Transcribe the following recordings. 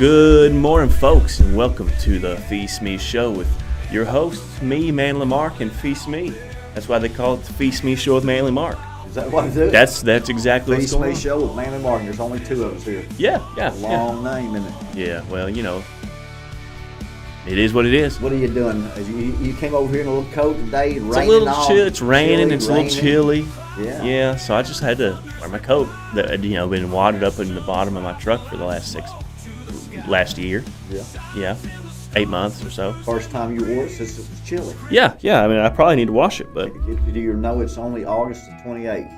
Good morning, folks, and welcome to the Phee Smee Show with your hosts, me, Manly Mark, and Phee Smee. That's why they call it the Phee Smee Show with Manly Mark. Is that what it is? That's exactly what's going on. Phee Smee Show with Manly Mark, and there's only two of us here. Yeah. Long name, isn't it? Yeah, well, you know, it is what it is. What are you doing? You came over here in a little coat today, It's a little chill. It's raining. It's a little chilly. Yeah. So I just had to wear my coat that had, been wadded up in the bottom of my truck for the last year. Yeah. 8 months or so. First time you wore it since it was chilly. Yeah. I mean, I probably need to wash it, but Do you know it's only August the 28th?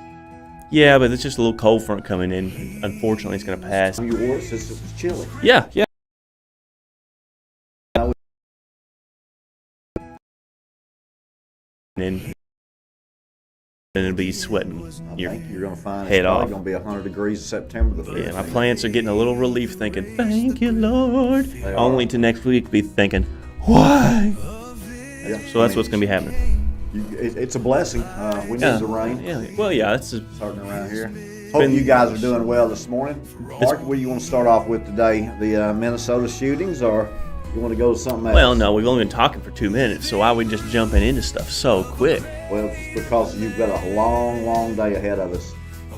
yeah, but it's just a little cold front coming in. Unfortunately, it's going to pass. You wore it since it was chilly. Yeah. And it'll be sweating your I think you're going to find head it's probably off. going to be 100 degrees in September the 5th. Yeah, my plants are getting a little relief thinking, thank you, Lord. Only to next week be thinking, why? Yeah. So that's what's going to be happening. It's a blessing. We need the rain. Yeah. Well, yeah, it's Starting around here. Hope you guys are doing well this morning. Mark, what do you want to start off with today? The Minnesota shootings, or you want to go to something else? well, no, we've only been talking for 2 minutes, so why are we just jumping into stuff so quick? Well, it's because you've got a long day ahead of us.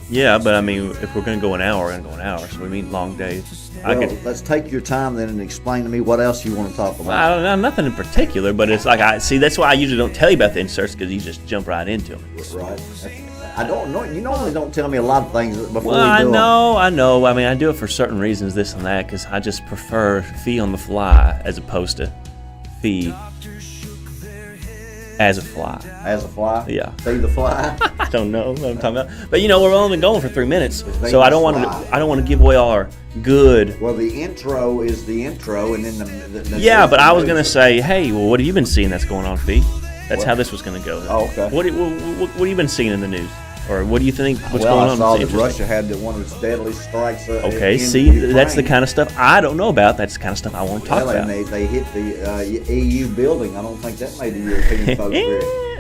Yeah, but I mean, if we're going to go an hour, we're going to go an hour, so we mean long days. Well, let's take your time then and explain to me what else you want to talk about. I don't know, nothing in particular, but it's like, that's why I usually don't tell you about the inserts, because you just jump right into them. Right. I don't know. You normally don't tell me a lot of things before we do I them. know. I mean, I do it for certain reasons, this and that, because I just prefer Phee on the fly as opposed to Phee as a fly. As a fly? Yeah. Phee the fly? I don't know what I'm talking about, but we're only been going for 3 minutes, so I don't want to give away all our good. Well, the intro is the intro, and then the Yeah, but I was gonna say, hey, well, what have you been seeing that's going on, Phee? That's how this was gonna go. Oh, okay. What have you been seeing in the news? Or what do you think? What's Well, going I on? saw that's that Russia had one of its deadly strikes. Okay, in see, Ukraine. that's the kind of stuff I don't know about. That's the kind of stuff I want to talk Well, about. and they hit the EU building. I don't think that made the European folks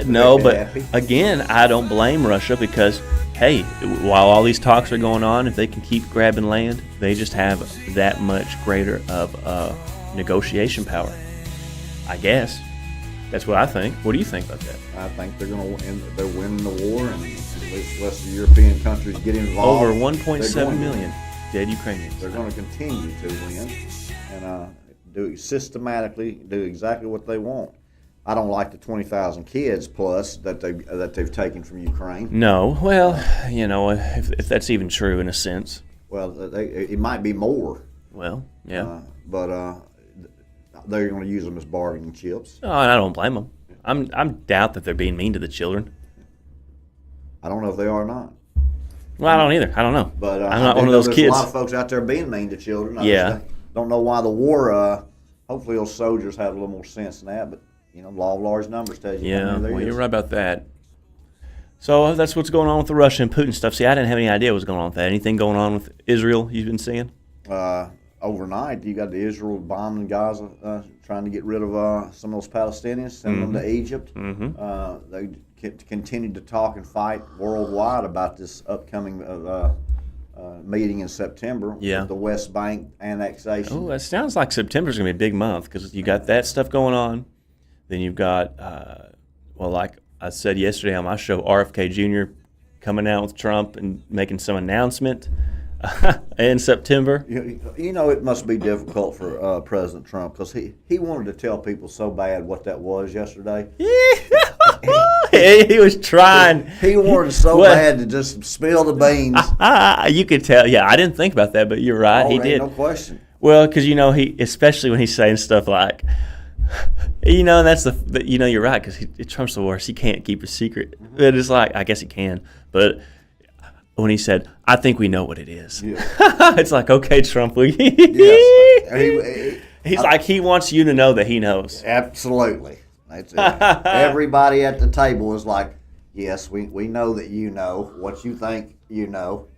No, very but happy. again, I don't blame Russia because, hey, while all these talks are going on, if they can keep grabbing land, they just have that much greater of negotiation power. I guess. That's what I think. What do you think about that? I think they're going to win. They're winning the war, and unless the European countries get involved, Over 1.7 million dead Ukrainians. They're going to continue to win and systematically do exactly what they want. I don't like the 20,000 kids plus that they've taken from Ukraine. No, well, if that's even true in a sense. Well, it might be more. Well, yeah. But they're going to use them as bargaining chips. Oh, and I don't blame them. I'm doubt that they're being mean to the children. I don't know if they are or not. Well, I don't either. I don't know. But I'm not one of those there's kids. A lot of folks out there being mean to children. I Yeah. just don't know why the war. Hopefully, those soldiers have a little more sense than that. But law of large numbers tells you. Yeah, well, you're right about that. So that's what's going on with the Russia and Putin stuff. See, I didn't have any idea what was going on with that. Anything going on with Israel you've been seeing? Overnight, you got the Israel bombing Gaza, trying to get rid of some of those Palestinians, sending them to Egypt. Mm-hmm. They continue to talk and fight worldwide about this upcoming meeting in September with the West Bank annexation. Oh, it sounds like September's going to be a big month because you got that stuff going on. Then you've got, like I said yesterday on my show, RFK Jr. coming out with Trump and making some announcement. In September. It must be difficult for President Trump because he wanted to tell people so bad what that was yesterday. He was trying. He wanted so bad to just spill the beans. You could tell. Yeah, I didn't think about that, but you're right. He did. No question. Well, because he, especially when he's saying stuff like, and that's you're right because Trump's the worst. He can't keep a secret. But it's like, I guess he can, but. When he said, "I think we know what it is," it's like, okay, Trump. Yes. He's like he wants you to know that he knows. Absolutely. That's it. Everybody at the table is like, "Yes, we know that you know what you think you know."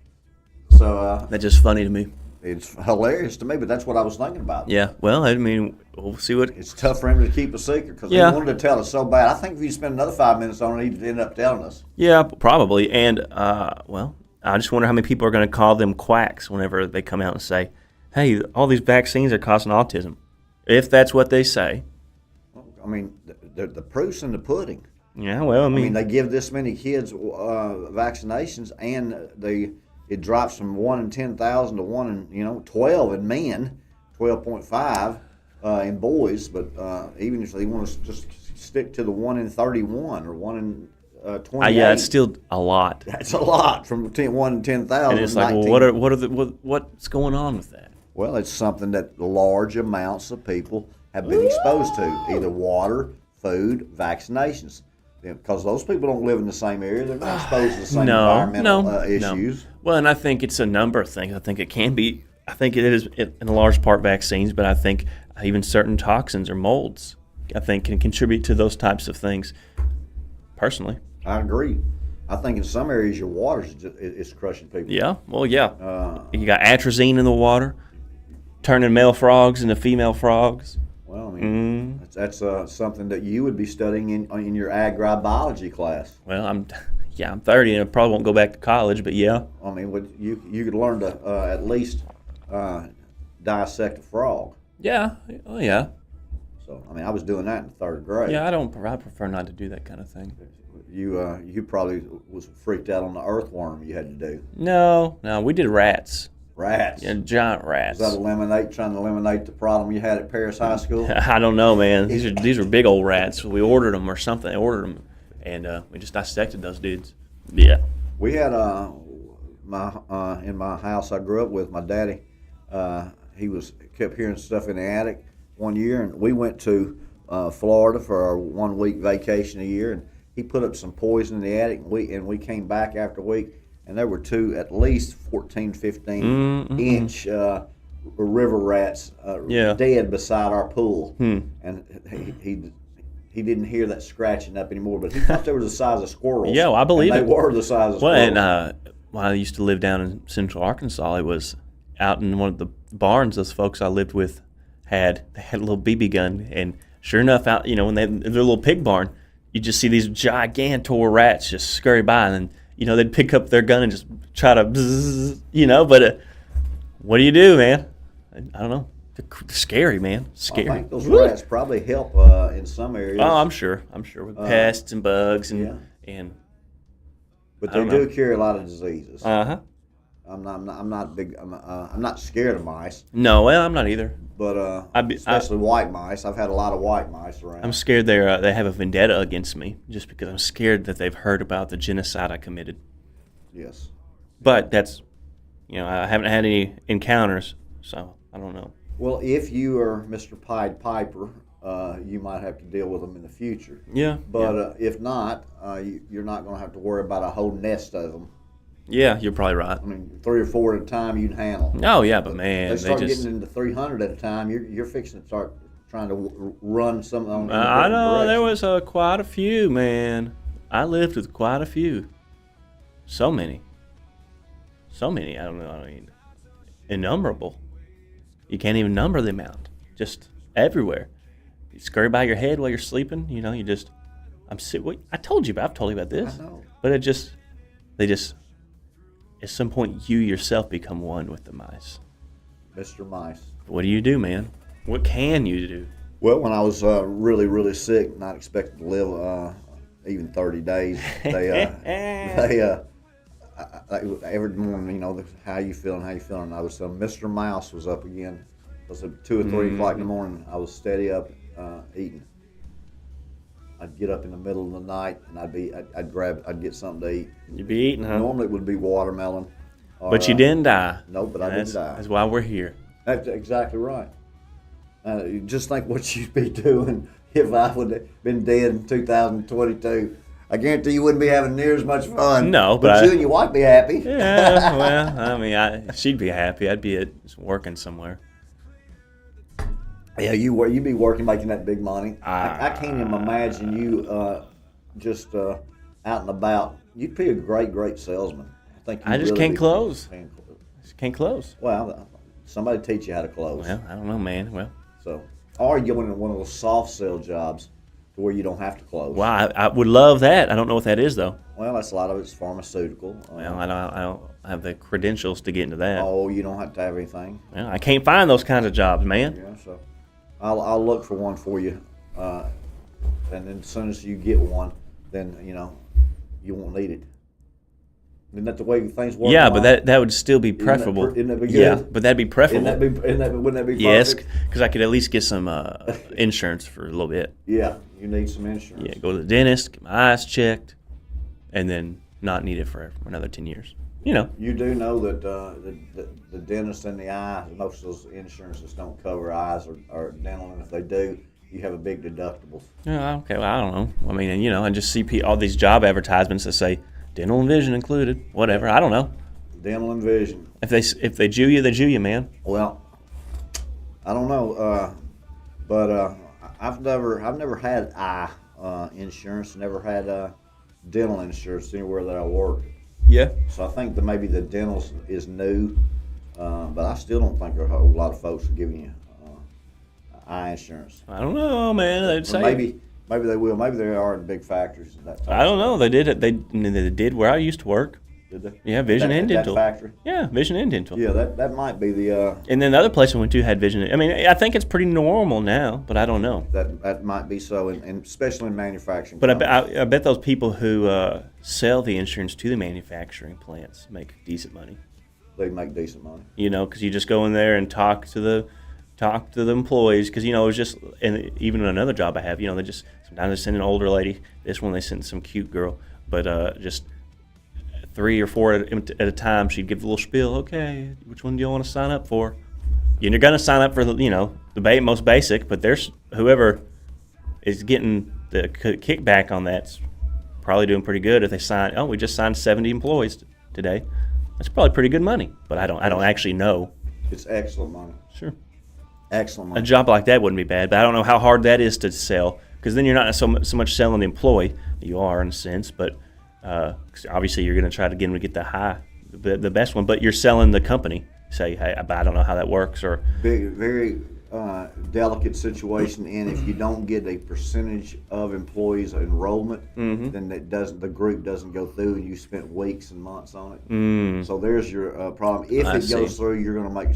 So that's just funny to me. It's hilarious to me, but that's what I was thinking about. Yeah. Well, I mean, we'll see what. It's tough for him to keep a secret because he wanted to tell us so bad. I think if you spend another 5 minutes on it, he'd end up telling us. Yeah, probably. And I just wonder how many people are going to call them quacks whenever they come out and say, hey, all these vaccines are causing autism. If that's what they say. I mean, the proof's in the pudding. Yeah, well, I I mean mean, they give this many kids vaccinations, and it drops from 1 in 10,000 to 1 in 12 in men, 12.5 in boys. But even if they want to just stick to the 1 in 31 or 1 in 28, yeah, it's still a lot. that's a lot from 1 in 10,000. And it's like, well, what's going on with that? Well, it's something that large amounts of people have been exposed to, either water, food, vaccinations. Because those people don't live in the same area. They're not exposed to the same environmental issues. Well, and I think it's a number of things. I think it can be, I think it is in a large part vaccines, but I think even certain toxins or molds, I think can contribute to those types of things, personally. I agree. I think in some areas your water is crushing people. Yeah, well, yeah. You got atrazine in the water, turning male frogs into female frogs. Well, I mean, that's something that you would be studying in your agri-biology class. Well, I'm 30 and I probably won't go back to college, but yeah. I mean, you could learn to at least dissect a frog. Yeah, oh yeah. So, I mean, I was doing that in 3rd grade. Yeah, I prefer not to do that kind of thing. You probably was freaked out on the earthworm you had to do. No, we did rats. Rats. Yeah, giant rats. Was that trying to eliminate the problem you had at Paris High School? I don't know, man. These are big old rats. We ordered them or something. They ordered them, and we just dissected those dudes. Yeah. We had in my house I grew up with, my daddy. He kept hearing stuff in the attic one year, and we went to Florida for our 1 week vacation a year, and he put up some poison in the attic, and we came back after a week. And there were 2 at least 14, 15 inch river rats dead beside our pool. And he didn't hear that scratching up anymore, but he thought they were the size of squirrels. Yeah, well, I believe and they were the size of squirrels. Well, and when I used to live down in central Arkansas, it was out in one of the barns those folks I lived with they had a little BB gun. And sure enough, out when in their little pig barn, you just see these gigantor rats just scurry by, and they'd pick up their gun and just try to, but what do you do, man? I don't know. They're scary, man. Scary. I think those rats probably help in some areas. Oh, I'm sure with pests and bugs and. But they do carry a lot of diseases. Uh-huh. I'm not scared of mice. No, well, I'm not either. But especially white mice. I've had a lot of white mice around. I'm scared they have a vendetta against me just because I'm scared that they've heard about the genocide I committed. Yes. But that's, I haven't had any encounters, so I don't know. Well, if you are Mr. Pied Piper, you might have to deal with them in the future. Yeah. But if not, you're not going to have to worry about a whole nest of them. Yeah, you're probably right. I mean, 3 or 4 at a time you'd handle. Oh yeah, but man, they start getting into 300 at a time. You're fixing to start trying to run some of them. I know there was quite a few, man. I lived with quite a few. So many. I don't know. I mean, innumerable. You can't even number the amount. Just everywhere. You scurry by your head while you're sleeping. You just. I've told you about this. I know. But they just. At some point, you yourself become one with the mice. Mr. Mice. What do you do, man? What can you do? Well, when I was really, really sick, not expected to live even 30 days, every morning, how you feeling? And I was Mr. Mouse was up again. It was 2 or 3 o'clock in the morning. I was steady up eating. I'd get up in the middle of the night and I'd get something to eat. You'd be eating, huh? Normally it would be watermelon. But you didn't die. No, but I didn't die. That's why we're here. That's exactly right. Just think what you'd be doing if I would have been dead in 2022. I guarantee you wouldn't be having near as much fun. No, but you and your wife be happy. Yeah, well, I mean, she'd be happy. I'd be working somewhere. Yeah, you'd be working, making that big money. I can't even imagine you just out and about. You'd be a great, great salesman. I just can't close. Can't close. Well, somebody teach you how to close. Well, I don't know, man. Well, or you went into one of those soft sell jobs to where you don't have to close. Well, I would love that. I don't know what that is though. Well, that's a lot of it's pharmaceutical. Well, I don't have the credentials to get into that. Oh, you don't have to have anything. Well, I can't find those kinds of jobs, man. Yeah, so I'll look for one for you, and then as soon as you get one, then you won't need it. Isn't that the way things work? Yeah, but that would still be preferable. Isn't that be good? Yeah, but that'd be preferable. Wouldn't that be Yes, perfect? because I could at least get some insurance for a little bit. Yeah, you need some insurance. Yeah, go to the dentist, get my eyes checked, and then not need it for another 10 years. You do know that the dentist and the eye, most of those insurances don't cover eyes or dental, and if they do, you have a big deductible. Yeah, okay, well, I don't know. I mean, I just see all these job advertisements that say dental and vision included, whatever. I don't know. Dental and vision. If they Jew you, they Jew you, man. Well, I don't know, but I've never had eye insurance, never had dental insurance anywhere that I work. Yeah. So I think that maybe the dental is new, but I still don't think a whole lot of folks are giving you eye insurance. I don't know, man. They'd say Maybe they will. Maybe they are in big factories. I don't know. They did it. They did where I used to work. Did they? Yeah, vision and dental. That factory? Yeah, vision and dental. Yeah, that might be the. And then the other place I went to had vision. I mean, I think it's pretty normal now, but I don't know. That might be so, and especially in manufacturing. But I bet those people who sell the insurance to the manufacturing plants make decent money. They make decent money. Because you just go in there and talk to the employees. Because it was just, and even another job I have, they just sometimes they send an older lady. This one they send some cute girl, but just 3 or 4 at a time. She'd give the little spiel. Okay, which one do you want to sign up for? And you're going to sign up for the most basic, but there's whoever is getting the kickback on that's probably doing pretty good. If they sign, we just signed 70 employees today. That's probably pretty good money, but I don't actually know. It's excellent money. Sure. Excellent money. A job like that wouldn't be bad, but I don't know how hard that is to sell, because then you're not so much selling the employee. You are in a sense, but obviously you're going to try to get the best one, but you're selling the company. Say, hey, I don't know how that works, or very delicate situation. And if you don't get a percentage of employees enrollment, then the group doesn't go through, and you spent weeks and months on it. So there's your problem. If it goes through, you're going to make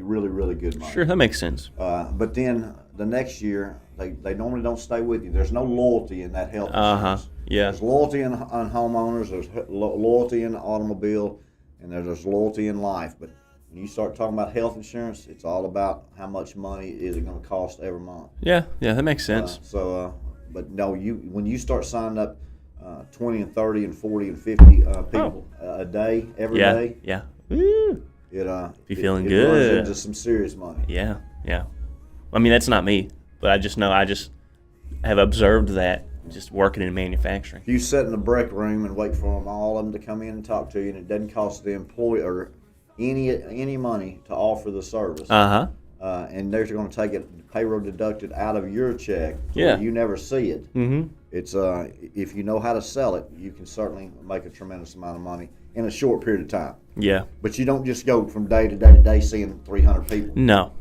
really, really good money. Sure, that makes sense. But then the next year, they normally don't stay with you. There's no loyalty in that health insurance. Yeah. There's loyalty on homeowners. There's loyalty in the automobile, and there's loyalty in life. But when you start talking about health insurance, it's all about how much money is it going to cost every month. Yeah, that makes sense. But no, when you start signing up 20 and 30 and 40 and 50 people a day, every day. Yeah. Woo. Be feeling it good. runs into some serious money. Yeah. I mean, that's not me, but I just have observed that just working in manufacturing. If you sit in a break room and wait for all of them to come in and talk to you, and it doesn't cost the employer any money to offer the service, and they're going to take it payroll deducted out of your check, you never see it. It's if you know how to sell it, you can certainly make a tremendous amount of money in a short period of time. Yeah. But you don't just go from day to day to day seeing 300 people. No.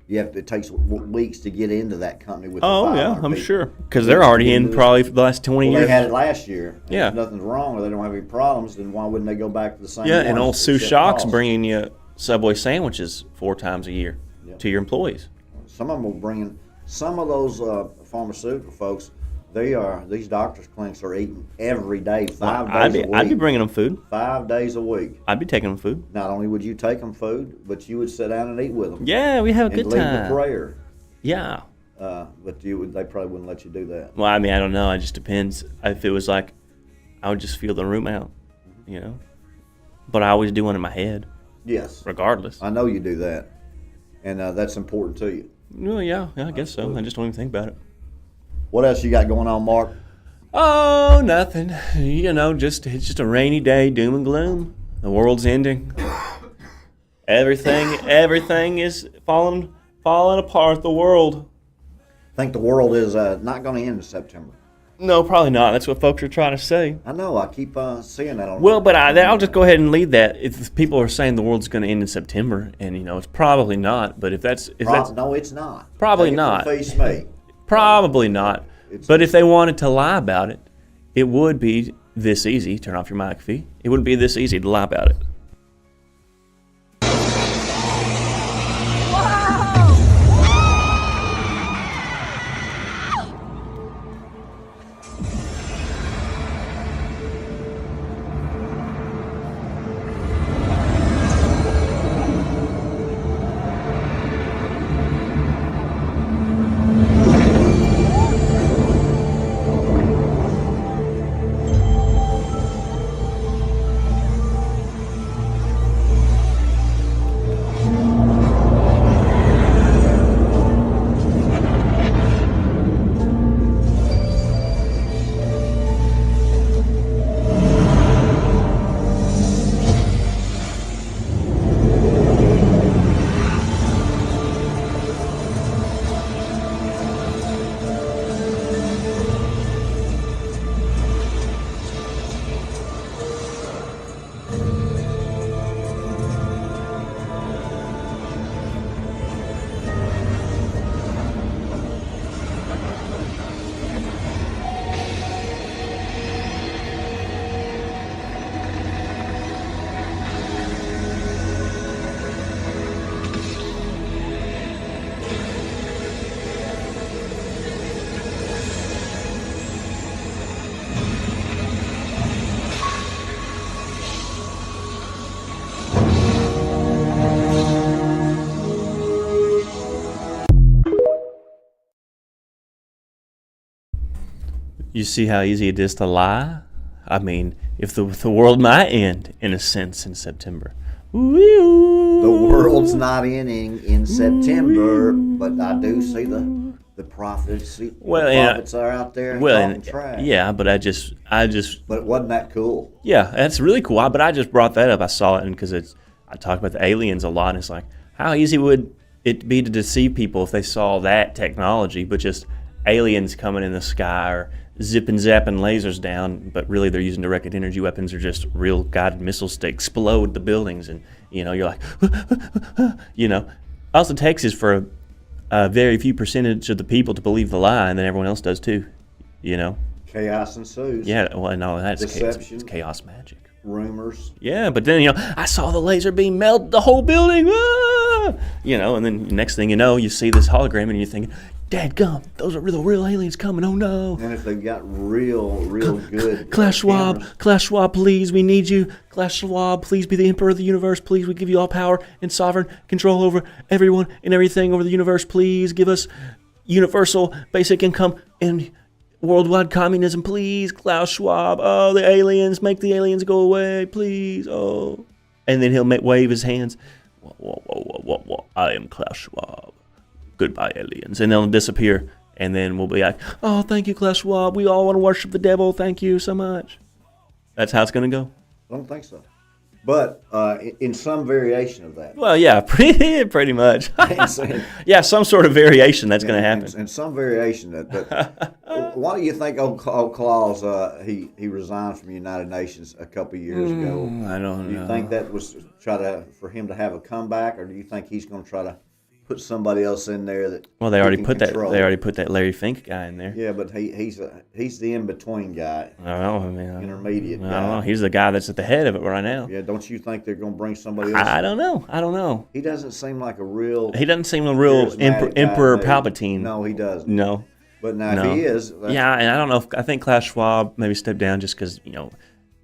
It takes weeks to get into that company with the 500 I'm people. sure. Because they're already in probably for the last 20 years. They had it last year. Yeah. If nothing's wrong or they don't have any problems, then why wouldn't they go back to the same Yeah, ones and old Sue except Shock's cost? bringing you Subway sandwiches 4 times a year to your employees. Some of them will bring in, some of those pharmaceutical folks, these doctors' clinics are eating every day, 5 days a week. I'd be bringing them food. 5 days a week. I'd be taking them food. Not only would you take them food, but you would sit down and eat with them. Yeah, we have a good and lead time. the prayer. Yeah. But they probably wouldn't let you do that. Well, I mean, I don't know. It just depends. If it was like, I would just feel the room out, But I always do one in my head. Yes. Regardless. I know you do that. And that's important to you. Well, yeah, I guess so. I just don't even think about it. What else you got going on, Mark? Oh, nothing. It's just a rainy day, doom and gloom. The world's ending. Everything is falling apart. The world. I think the world is not going to end in September. No, probably not. That's what folks are trying to say. I know. I keep seeing that on. Well, but I'll just go ahead and lead that. If people are saying the world's going to end in September, and it's probably not. But if that's no, it's not. Probably Take it not. from Phee Smee. Probably not. But if they wanted to lie about it, it would be this easy. Turn off your mic, Phee. It wouldn't be this easy to lie about it. You see how easy it is to lie? I mean, if the world might end, in a sense, in September. The world's not ending in September, but I do see the prophecy. Well, the prophets are out there talking trash. Yeah, but I just. But wasn't that cool? Yeah, that's really cool. But I just brought that up. I saw it because I talk about the aliens a lot, and it's like, how easy would it be to deceive people if they saw that technology, but just aliens coming in the sky or zipping zapping lasers down, but really they're using directed energy weapons or just real guided missiles to explode the buildings, and you're like Austin, Texas, for a very few percentage of the people to believe the lie, and then everyone else does too. Chaos ensues. Yeah, well, and all that's deception, it's chaos magic. Rumors. Yeah, but then I saw the laser beam melt the whole building. And then next thing you know, you see this hologram and you're thinking, dadgum, those are the real aliens coming. Oh no. And if they've got real good Klaus Schwab, please, we need you. Klaus Schwab, please be the emperor of the universe. Please, we give you all power and sovereign control over everyone and everything over the universe. Please give us universal basic income and worldwide communism, please. Klaus Schwab, oh, the aliens, make the aliens go away, please. Oh. And then he'll wave his hands. Whoa, I am Klaus Schwab. Goodbye, aliens. And they'll disappear. And then we'll be like, oh, thank you, Klaus Schwab. We all want to worship the devil. Thank you so much. That's how it's going to go? I don't think so. But in some variation of that. Well, yeah, pretty much. Yeah, some sort of variation that's going to happen. And some variation. But why do you think old Claus, he resigned from the United Nations a couple of years ago? I don't know. Do you think that was for him to have a comeback, or do you think he's going to try to put somebody else in there that? Well, they already put control? They already put that Larry Fink guy in there. Yeah, but he's the in between guy. I don't know. Intermediate guy. I don't know. He's the guy that's at the head of it right now. Yeah, don't you think they're going to bring somebody else? I don't know. He doesn't seem like a real. He doesn't seem a real Emperor Palpatine. No, he doesn't. No. But now if he is. Yeah, and I don't know. I think Klaus Schwab maybe stepped down just because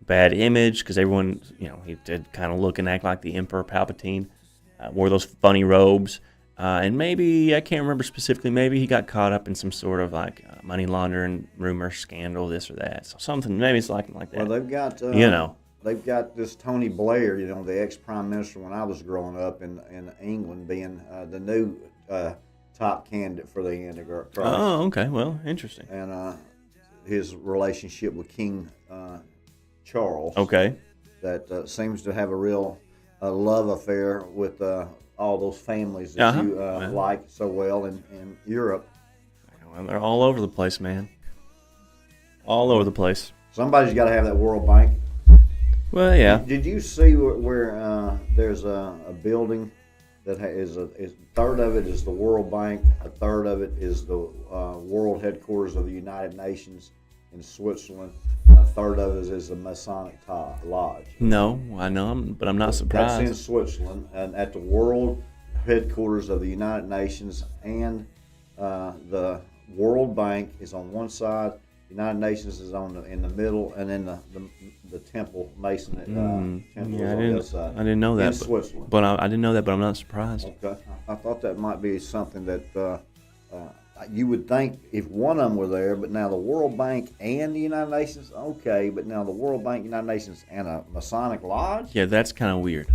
bad image, because everyone he did kind of look and act like the Emperor Palpatine, wore those funny robes. And maybe, I can't remember specifically, maybe he got caught up in some sort of money laundering rumor, scandal, this or that. So something, maybe it's like that. Well, they've got, they've got this Tony Blair, the ex-prime minister when I was growing up in England, being the new top candidate for the Antichrist. Oh, okay. Well, interesting. And his relationship with King Charles. Okay. That seems to have a real love affair with all those families that you like so well in Europe. Well, they're all over the place, man. All over the place. Somebody's got to have that World Bank. Well, yeah. Did you see where there's a building that is a third of it is the World Bank, a third of it is the world headquarters of the United Nations in Switzerland, and a third of it is the Masonic Lodge. No, I know, but I'm not surprised. That's in Switzerland, and at the world headquarters of the United Nations, and the World Bank is on one side. The United Nations is in the middle, and then the temple Mason temple is on the other side. I didn't know that. In Switzerland. But I didn't know that, but I'm not surprised. Okay, I thought that might be something that you would think if one of them were there, but now the World Bank and the United Nations, okay, but now the World Bank, United Nations, and a Masonic Lodge? Yeah, that's kind of weird.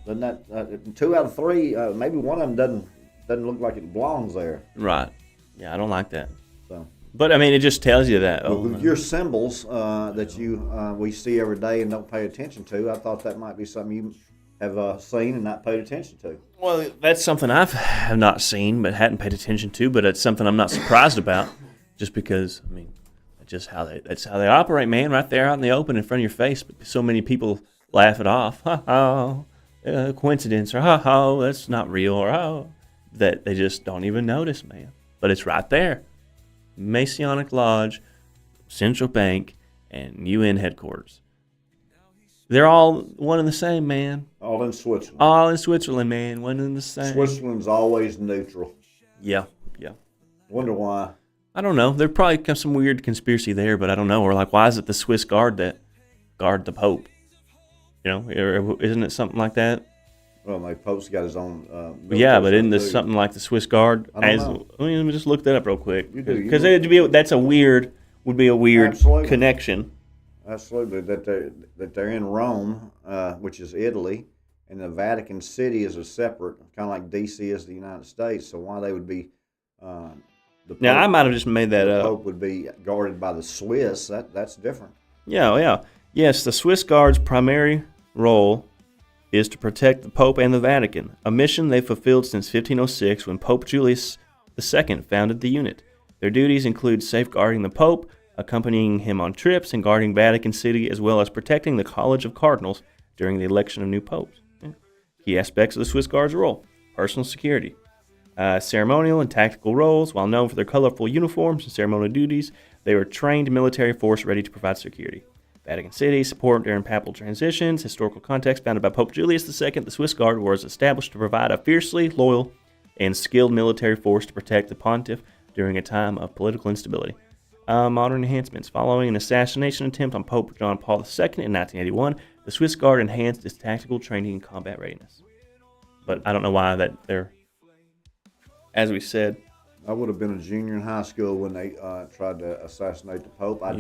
Doesn't that 2 out of 3? Maybe one of them doesn't look like it belongs there. Right. Yeah, I don't like that. So. But I mean, it just tells you that. Your symbols that we see every day and don't pay attention to, I thought that might be something you have seen and not paid attention to. Well, that's something have not seen but hadn't paid attention to, but it's something I'm not surprised about, just because I mean, that's how they operate, man. Right there out in the open in front of your face, but so many people laugh it off. Coincidence, or that's not real, or that they just don't even notice, man. But it's right there. Masonic Lodge, Central Bank, and UN headquarters. They're all one and the same, man. All in Switzerland. All in Switzerland, man. One and the same. Switzerland's always neutral. Yeah. Wonder why. I don't know. There probably comes some weird conspiracy there, but I don't know. Or like, why is it the Swiss guard that guard the Pope? You know, isn't it something like that? Well, my Pope's got his own. Yeah, but isn't this something like the Swiss guard? I don't know. Let me just look that up real quick. Because Absolutely. would be a weird connection. Absolutely, that they're in Rome, which is Italy, and the Vatican City is a separate, kind of like D.C. is the United States. So why they would be the Pope, now I might have just made that up. The Pope would be guarded by the Swiss. That's different. Yeah. Yes, the Swiss Guard's primary role is to protect the Pope and the Vatican, a mission they fulfilled since 1506 when Pope Julius II founded the unit. Their duties include safeguarding the Pope, accompanying him on trips, and guarding Vatican City, as well as protecting the College of Cardinals during the election of new popes. Key aspects of the Swiss Guard's role: personal security, ceremonial and tactical roles. While known for their colorful uniforms and ceremonial duties, they were trained military force ready to provide security. Vatican City, support during papal transitions. Historical context: founded by Pope Julius II, the Swiss Guard was established to provide a fiercely loyal and skilled military force to protect the pontiff during a time of political instability. Modern enhancements. Following an assassination attempt on Pope John Paul II in 1981, the Swiss Guard enhanced its tactical training and combat readiness. But I don't know why that they're, as we said. I would have been a junior in high school when they tried to assassinate the Pope. I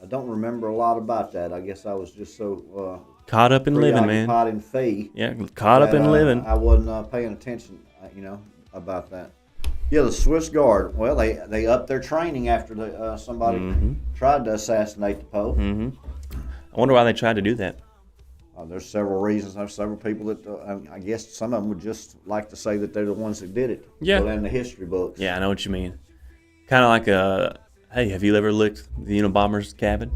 don't remember a lot about that. I guess I was just so caught up in living, man. Caught in Phee. Yeah, caught up in living. I wasn't paying attention, about that. Yeah, the Swiss Guard. Well, they upped their training after somebody tried to assassinate the Pope. Mm-hmm. I wonder why they tried to do that. There's several reasons. There's several people that I guess some of them would just like to say that they're the ones that did it. Yeah. Put in the history books. Yeah, I know what you mean. Kind of like hey, have you ever looked the Unabomber's cabin?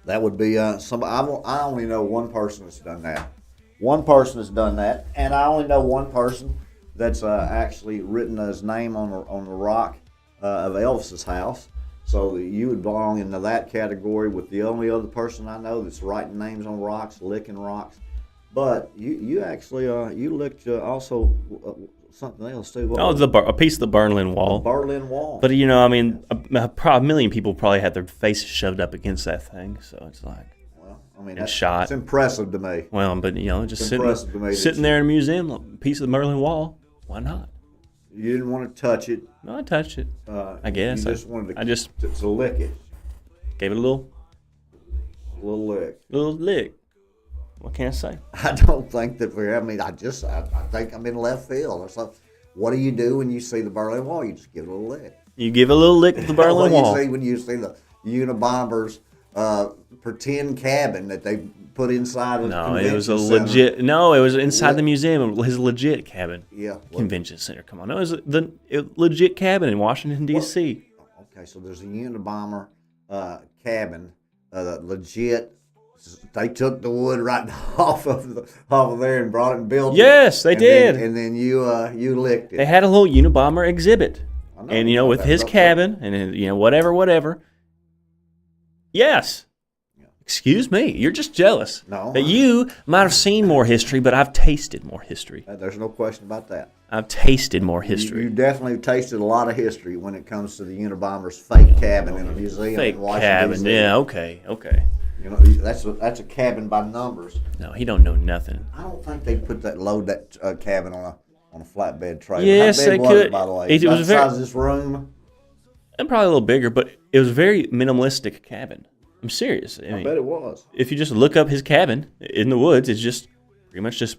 That would be somebody. I only know one person that's done that. One person has done that, and I only know one person that's actually written his name on the rock of Elvis's house. So you would belong into that category with the only other person I know that's writing names on rocks, licking rocks. But you actually you licked also something else too. A piece of the Berlin Wall. The Berlin Wall. But I mean, a million people probably had their faces shoved up against that thing. So it's like, that's shot. It's impressive to me. Well, but just sitting there in a museum, a piece of the Berlin Wall. Why not? You didn't want to touch it. No, I touched it. I guess. You just wanted to lick it. Gave it a little lick. Little lick. What can I say? I don't think that I think I'm in left field or something. What do you do when you see the Berlin Wall? You just give it a little lick. You give a little lick to the Berlin Wall. When you see the Unabomber's pretend cabin that they put inside of the convention center. It was a legit. No, it was inside the museum. His legit cabin. Yeah. Convention center. Come on, no, it was the legit cabin in Washington D.C. Okay, so there's a Unabomber cabin, legit They took the wood right off of there and brought it and built it. Yes, they did. And then you licked it. They had a little Unabomber exhibit. And, with his right cabin and, whatever. Yes. Yeah. Excuse me. You're just jealous. No. That you might have seen more history, but I've tasted more history. There's no question about that. I've tasted more history. You definitely tasted a lot of history when it comes to the Unabomber's fake cabin in a museum Fake in Washington, cabin. D.C. Yeah, okay. That's a cabin by numbers. No, he don't know nothing. I don't think they put that cabin on a flatbed trailer. Yes, How big they was could. It, by the way, It about was the very- size of this room. And probably a little bigger, but it was a very minimalistic cabin. I'm serious. I bet it was. If you just look up his cabin in the woods, it's just pretty much just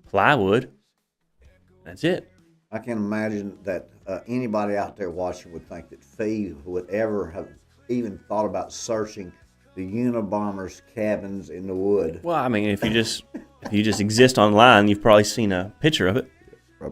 plywood. That's it. I can imagine that anybody out there watching would think that Phee would ever have even thought about searching the Unabomber's cabins in the wood. Well, I mean, if you just exist online, you've probably seen a picture of it.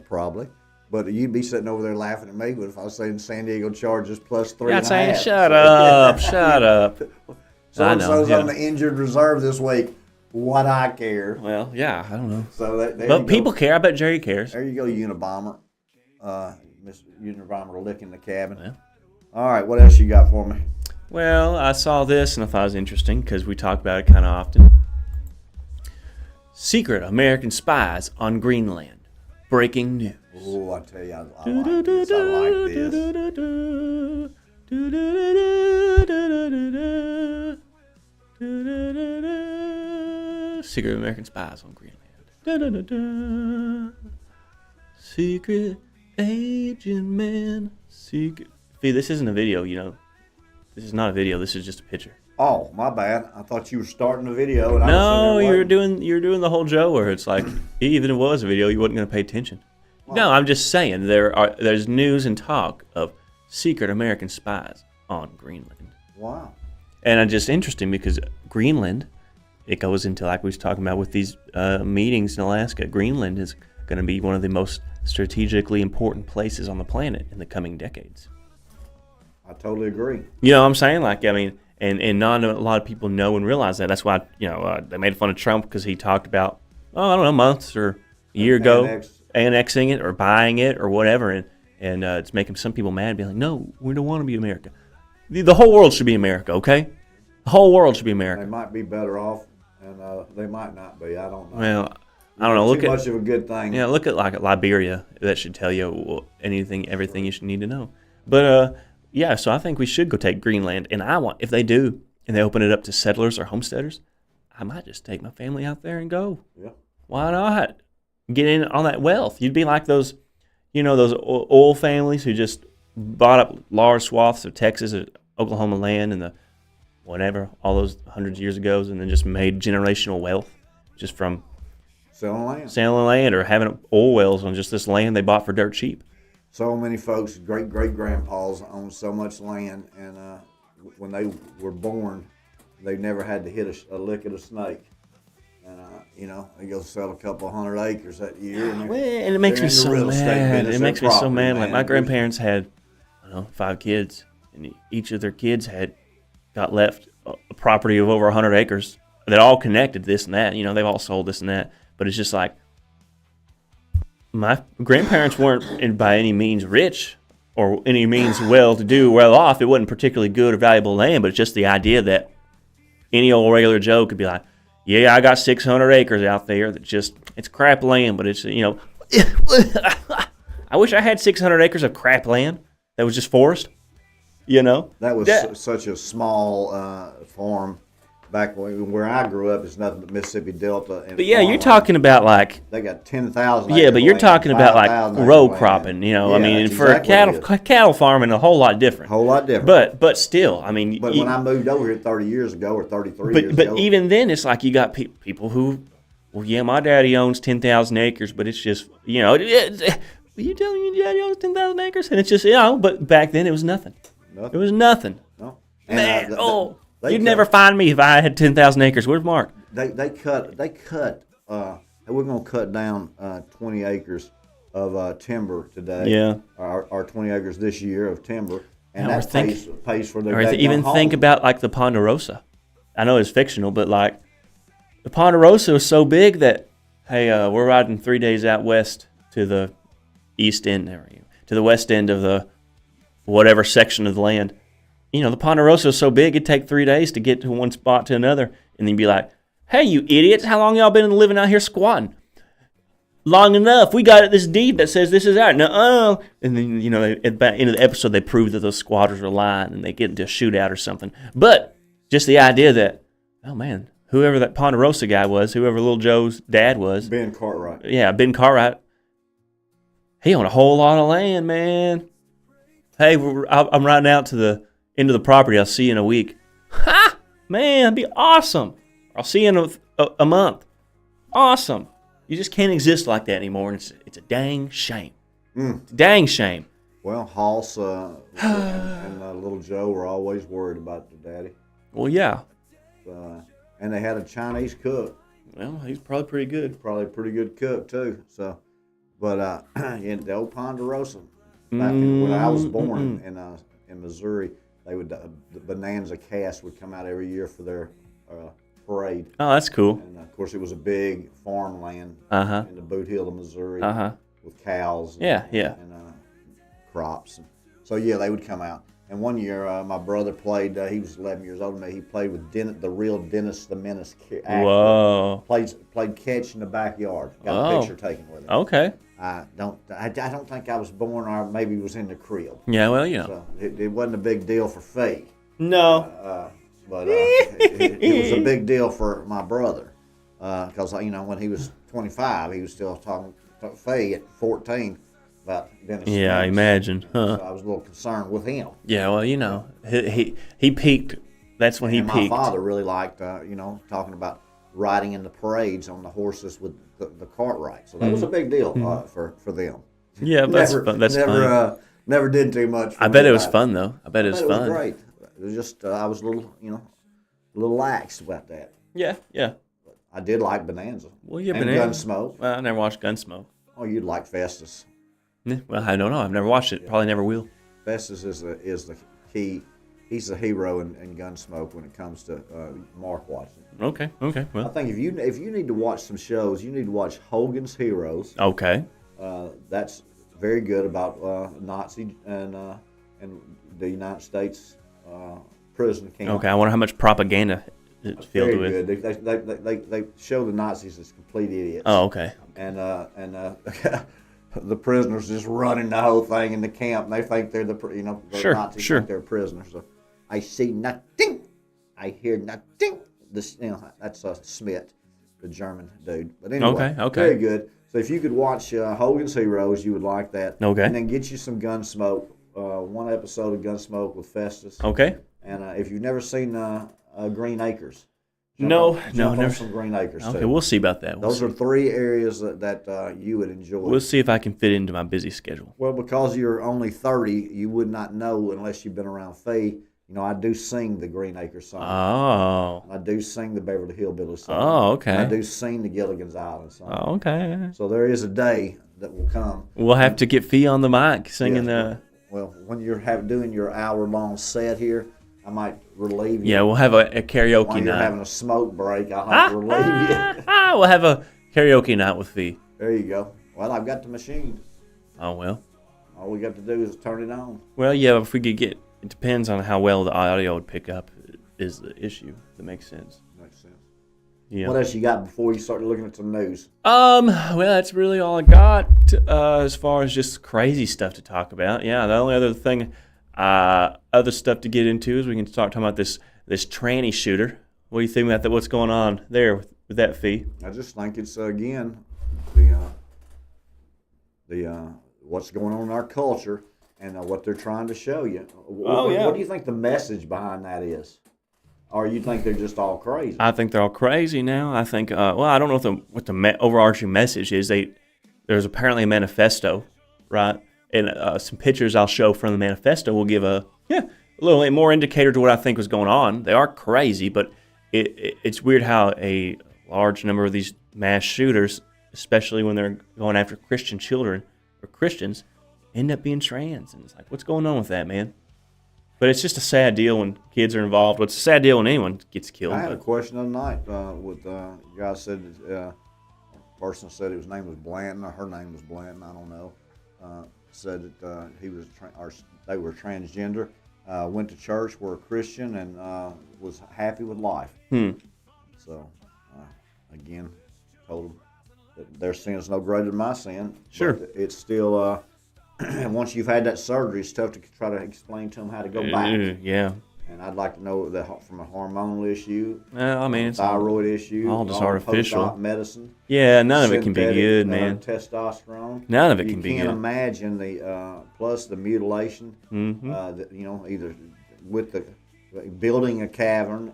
Probably. But you'd be sitting over there laughing at me if I was saying San Diego Chargers plus 3.5. Not saying, shut up. So-and-so's I know, on the injured reserve this week. What I care. Well, yeah, I don't know. So there But you people go. care. I bet Jerry cares. There you go, Unabomber. Mr. Unabomber licking the cabin. Yeah. All right, what else you got for me? Well, I saw this and I thought it was interesting because we talk about it kind of often. Secret American spies on Greenland. Breaking news. Oh, I tell you, I like this. I like this. Secret American spies on Greenland. Secret agent man. Secret. Phee, this isn't a video, This is not a video. This is just a picture. Oh, my bad. I thought you were starting a video. And No, I was you're doing the whole Joe where it's like, even if it was a video, you wasn't going to pay attention. No, I'm just saying there's news and talk of secret American spies on Greenland. Wow. And it's just interesting because Greenland, it goes into, like we was talking about with these meetings in Alaska, Greenland is going to be one of the most strategically important places on the planet in the coming decades. I totally agree. You know what I'm saying? Like, I mean, and not a lot of people know and realize that. That's why, they made fun of Trump because he talked about, I don't know, months or a year ago, annexing it or buying it or whatever. And it's making some people mad, being like, no, we don't want to be America. The whole world should be America, okay? The whole world should be America. They might be better off, and they might not be. I don't know. Well, I don't know. Look too at much of a good thing. Yeah, look at like Liberia. That should tell you everything you should need to know. But yeah, so I think we should go take Greenland. And if they do, and they open it up to settlers or homesteaders, I might just take my family out there and go. Yeah. Why not? Get in on that wealth. You'd be like those, those oil families who just bought up large swaths of Texas or Oklahoma land and all those hundreds of years ago, and then just made generational wealth just from selling land or having oil wells on just this land they bought for dirt cheap. So many folks, great-great-grandpas owned so much land, and when they were born, they never had to hit a lick at a snake. And, they go sell a couple hundred acres that year. And it makes me so mad. It makes me so mad. Like my grandparents had, 5 kids, and each of their kids got left a property of over 100 acres that all connected this and that. They've all sold this and that. But it's just like, my grandparents weren't by any means rich or any means well-to-do, well-off. It wasn't particularly good or valuable land, but it's just the idea that any old regular Joe could be like, yeah, I got 600 acres out there that it's crap land, but it's, I wish I had 600 acres of crap land that was just forest, That was such a small farm back where I grew up. It's nothing but Mississippi Delta. And but yeah, you're talking about like... They got 10,000 Yeah, but you're talking about like row land. cropping, Yeah, I mean, that's for exactly cattle farming, a whole lot different. But still, I mean... But when I moved over here 30 years ago or 33 years ago... But even then, it's like you got people who... Well, yeah, my daddy owns 10,000 acres, but it's just, are you telling me your daddy owns 10,000 acres? And it's just, but back then it was nothing. It was nothing. No. Man, you'd never find me if I had 10,000 acres. Where's Mark? They cut, we're going to cut down 20 acres of timber today. Yeah. Or 20 acres this year of timber. And Now that pays for their or even home. think about like the Ponderosa I know it's fictional, but like the Ponderosa was so big that, hey, we're riding 3 days out west to the east end area, to the west end of the whatever section of the land. You know, the Ponderosa was so big it'd take 3 days to get to one spot to another, and then be like, hey, you idiots, how long y'all been living out here squatting? Long enough. We got this deed that says this is ours. No, and then, you know, at the end of the episode, they prove that those squatters are lying and they get into a shootout or something. But just the idea that, oh man, whoever that Ponderosa guy was, whoever Little Joe's dad was. Ben Cartwright. Yeah, Ben Cartwright. He owned a whole lot of land, man. Hey, I'm riding out to the end of the property. I'll see you in a week. Ha! Man, that'd be awesome. I'll see you in a month. Awesome. You just can't exist like that anymore, and it's a dang shame. It's a dang shame. Well, Hoss and Little Joe were always worried about their daddy. Well, yeah. And they had a Chinese cook. Well, he's probably pretty good. Probably a pretty good cook, too. So, but in the old Ponderosa, back when I was born in Missouri, they would the Bonanza cast would come out every year for their parade. Oh, that's cool. And of course, it was a big farmland in the Boot Heel of Missouri with cows. And crops. And so yeah, they would come out. And one year, my brother played. He was 11 years older than me. He played with the real Dennis the Menace actor. Whoa! Played catch in the backyard. Got a picture taken with him. Okay. I don't think I was born, or maybe was in the crib. Yeah, well, you know. So it wasn't a big deal for Phee. No. But it was a big deal for my brother because you know when he was 25, he was still talking to Phee at 14 about Dennis. Yeah, I imagine. Huh. So I was a little concerned with him. Yeah, well, you know, he peaked. That's when he peaked. My father really liked you know talking about riding in the parades on the horses with the Cartwright. So that was a big deal for them. Yeah, that's fun. That's fun. Never did too much. I bet it was fun though. I bet it was fun. It was great. It was just I was a little, you know, a little lax about that. Yeah. But I did like Bonanza. Well, yeah, and Bonanza. Gunsmoke. Well, I never watched Gunsmoke. Oh, you'd like Festus. Well, I don't know. I've never watched it. Probably never will. Festus is the key. He's the hero in Gunsmoke when it comes to Mark watching. Okay. Well, I think if you need to watch some shows, you need to watch Hogan's Heroes. Okay. That's very good about Nazi and the United States prison camp. Okay. I wonder how much propaganda it's filled with. Very good. They show the Nazis as complete idiots. Oh, okay. And the prisoners just running the whole thing in the camp, and they think they're the Nazis think they're prisoners. So, I see nothing. I hear nothing. This, that's Smith, the German dude. But anyway, okay. Very good. So if you could watch Hogan's Heroes, you would like that. Okay. And then get you some Gunsmoke. One episode of Gunsmoke with Festus. Okay. And if you've never seen Green Acres, never. Some Green Acres. Okay, too. We'll see about that. Those are 3 areas that you would enjoy. We'll see if I can fit into my busy schedule. Well, because you're only 30, you would not know unless you've been around Phee. You know, I do sing the Green Acres song. Oh. I do sing the Beverly Hillbillies song. Oh, okay. And I do sing the Gilligan's Island song. Oh, okay. So there is a day that will come. We'll have to get Phee on the mic singing the. Well, when you're doing your hour-long set here, I might relieve you. Yeah, we'll have a karaoke While night. you're having a smoke break, I'll have to relieve you. We'll have a karaoke night with Phee. There you go. Well, I've got the machine. Oh, well. All we got to do is turn it on. Well, yeah, if we could get... It depends on how well the audio would pick up is the issue. That makes sense. Makes sense. Yeah. What else you got before you start looking at some news? Well, that's really all I got as far as just crazy stuff to talk about. Yeah, the only other thing, other stuff to get into is we can start talking about this tranny shooter. What do you think about that? What's going on there with that, Phee? I just think it's again the what's going on in our culture and what they're trying to show you. What do you think the message behind that is? Or you think they're just all crazy? I think they're all crazy now. I think, I don't know what the overarching message is. There's apparently a manifesto, right? And some pictures I'll show from the manifesto will give a little more indicator to what I think was going on. They are crazy, but it's weird how a large number of these mass shooters, especially when they're going after Christian children or Christians, end up being trans. And it's like, what's going on with that, man? But it's just a sad deal when kids are involved. Well, it's a sad deal when anyone gets killed. I had a question the other night with a guy said, a person said his name was Blanton, or her name was Blanton, I don't know. Said that he was, or they were transgender, went to church, were a Christian, and was happy with life. So, again, told them that their sin is no greater than my sin. Sure. But it's still, once you've had that surgery, it's tough to try to explain to them how to go back. Yeah. And I'd like to know that from a hormonal issue, I mean, it's thyroid issue, all just artificial medicine. Yeah, none of it can be good, man. Testosterone. None of it can be good. You can't imagine the plus the mutilation. Either with the building a cavern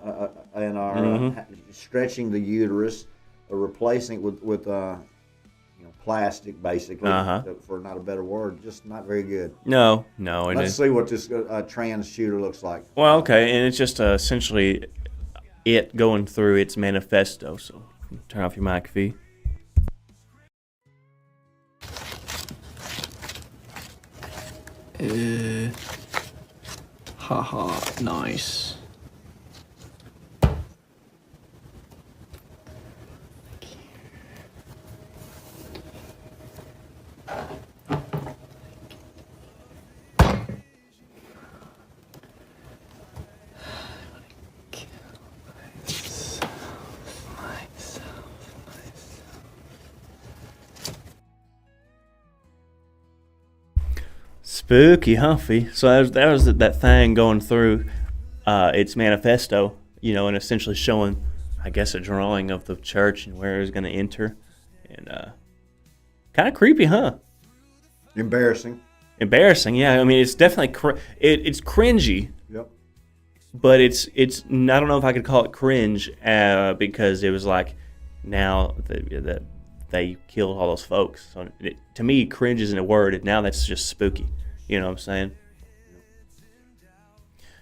and stretching the uterus, or replacing it with plastic, basically, for not a better word, just not very good. No. Let's see what this trans shooter looks like. Well, okay, and it's just essentially it going through its manifesto. So turn off your mic, Phee. Haha, nice. Spooky, huh, Phee? So that was that thing going through its manifesto, and essentially showing, I guess, a drawing of the church and where it was going to enter. And kind of creepy, huh? Embarrassing, yeah. I mean, it's definitely it's cringy. Yep. But it's I don't know if I could call it cringe because it was like now that they killed all those folks. So to me, cringe isn't a word. Now that's just spooky. You know what I'm saying?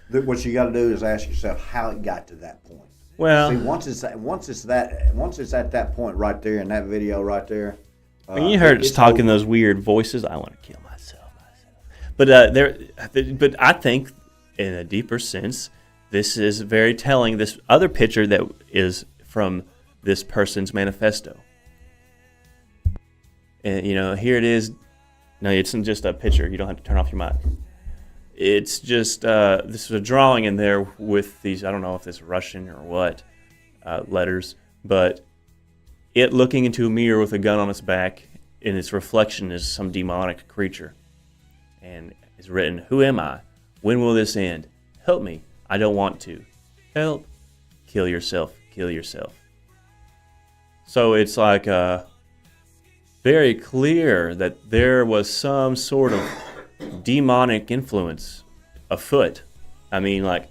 What you got to do is ask yourself how it got to that point. Well, see, once it's at that point right there in that video right there. You heard us talking those weird voices. I want to kill myself. But I think, in a deeper sense, this is very telling. This other picture that is from this person's manifesto, and here it is. No, it's just a picture. You don't have to turn off your mic. It's just this is a drawing in there with these. I don't know if it's Russian or what letters, but it looking into a mirror with a gun on its back, and its reflection is some demonic creature. And it's written, "Who am I? When will this end? Help me. I don't want to. Help. Kill yourself. Kill yourself." So it's like very clear that there was some sort of demonic influence afoot. I mean, like,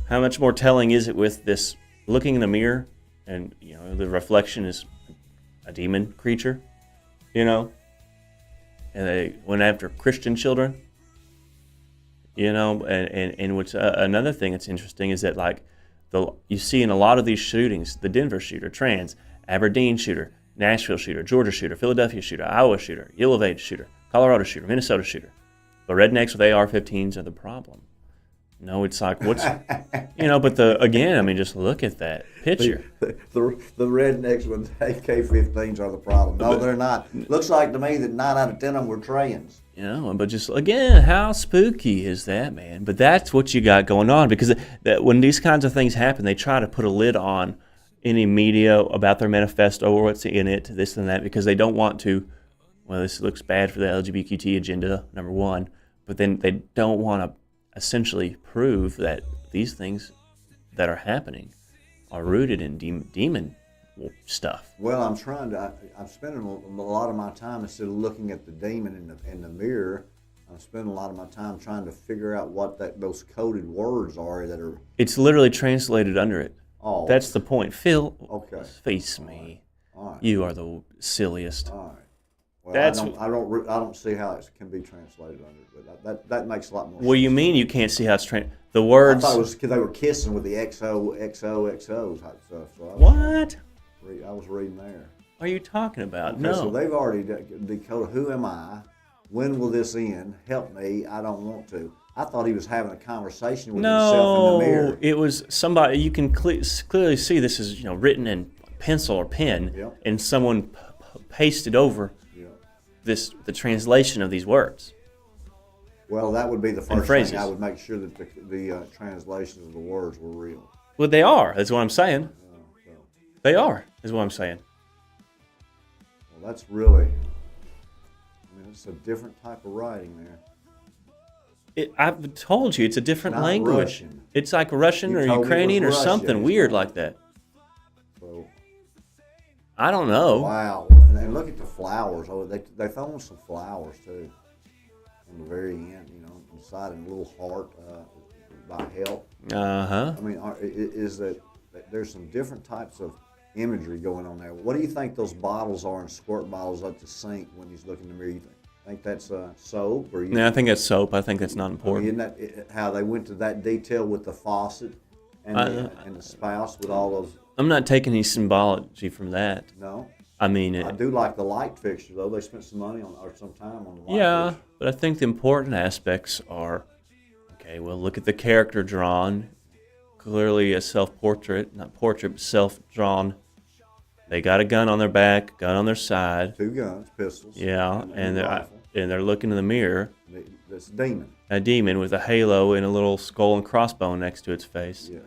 how much more telling is it with this looking in the mirror and, the reflection is a demon creature, and they went after Christian children, and what's another thing that's interesting is that, like, you see in a lot of these shootings, the Denver shooter, trans, Aberdeen shooter, Nashville shooter, Georgia shooter, Philadelphia shooher, Iowa shooter, Elevate shooter, Colorado shooter, Minnesota shooter. The rednecks with AR-15s are the problem. No, it's like, what's, but just look at that picture. The rednecks with AK-15s are the problem. No, they're not. Looks like to me that 9 out of 10 of them were trans. But just, again, how spooky is that, man? But that's what you got going on, because when these kinds of things happen, they try to put a lid on any media about their manifesto or what's in it, this and that, because they don't want to, this looks bad for the LGBT agenda, number one, but then they don't want to essentially prove that these things that are happening are rooted in demon stuff. Well, I'm spending a lot of my time, instead of looking at the demon in the mirror, I'm spending a lot of my time trying to figure out what those coded words are that are... It's literally translated under it. Oh, that's the point. Phil, okay. Phee Smee, all right. You are the silliest. All right. Well, I don't see how it can be translated under it, but that makes a lot more sense. What do you mean you can't see how it's translated? The words... I thought it was because they were kissing with the XOXO type stuff. So what? I was reading there. What are you talking about? Okay, no. So they've already decoded, who am I? When will this end? Help me. I don't want to. I thought he was having a conversation with himself in the mirror. No, it was somebody. You can clearly see this is written in pencil or pen, Yep. and someone pasted over the translation of these words. Well, that would be the first phrases. thing. I would make sure that the translations of the words were real. Well, they are. That's what I'm saying. So, They are. Is what I'm saying. well, that's really. I mean, it's a different type of writing there. I've told you it's a different Not language. Russian. It's like Russian You or told me it Ukrainian or was Russian. something It's weird not. like that. So, I don't know. wow. And look at the flowers. Oh, they throw in some flowers too. On the very end, inside a little heart by help. Uh-huh. I mean, is that there's some different types of imagery going on there. What do you think those bottles are in squirt bottles at the sink when he's looking in the mirror? You think that's soap? Or Yeah, I think that's soap. I think that's not I mean, important. isn't that how they went to that detail with the faucet and the spouse with all those? I'm not taking any symbology from that. No. I mean, I do like the light fixture though. They spent some money on or some time on the light yeah, fixture. but I think the important aspects are, okay, well, look at the character drawn. Clearly a self-portrait, not portrait, but self-drawn. They got a gun on their back, gun on their side. 2 guns, pistols. Yeah, and a rifle. they're looking in the mirror. This demon. A demon with a halo and a little skull and crossbone next to its face. Yes.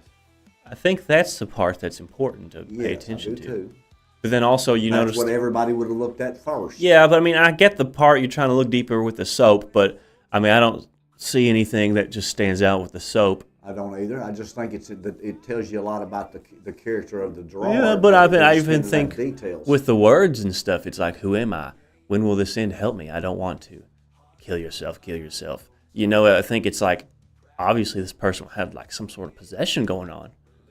I think that's the part that's important to pay Yes, attention I do to. too. But then also you That's notice. what everybody would have looked at first. Yeah, but I mean, I get the part you're trying to look deeper with the soap, but I mean, I don't see anything that just stands out with the soap. I don't either. I just think it tells you a lot about the character of the drawer. Yeah, but I They even spend that think details. with the words and stuff, it's like, who am I? When will this end? Help me. I don't want to. Kill yourself, kill yourself. I think it's like, obviously this person had like some sort of possession going on.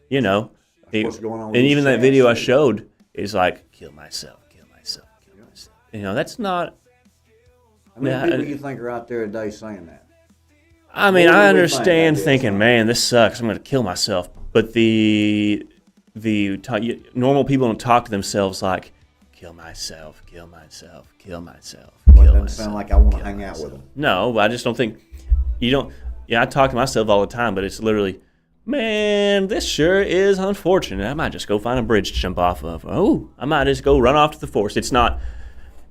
what's going on with And these even that chats, video I too. showed is like, kill myself, kill myself, kill myself. That's not. How many Yeah, people you think are out there today saying that? I mean, What do I we understand think that is, thinking, huh? man, this sucks. I'm going to kill myself. But the normal people don't talk to themselves like, kill myself, kill myself, kill myself, Well, it kill doesn't myself. sound like I want to kill hang out myself. with them. No, but I just don't think you don't. Yeah, I talk to myself all the time, but it's literally, man, this sure is unfortunate. I might just go find a bridge to jump off of. Oh, I might just go run off to the forest. It's not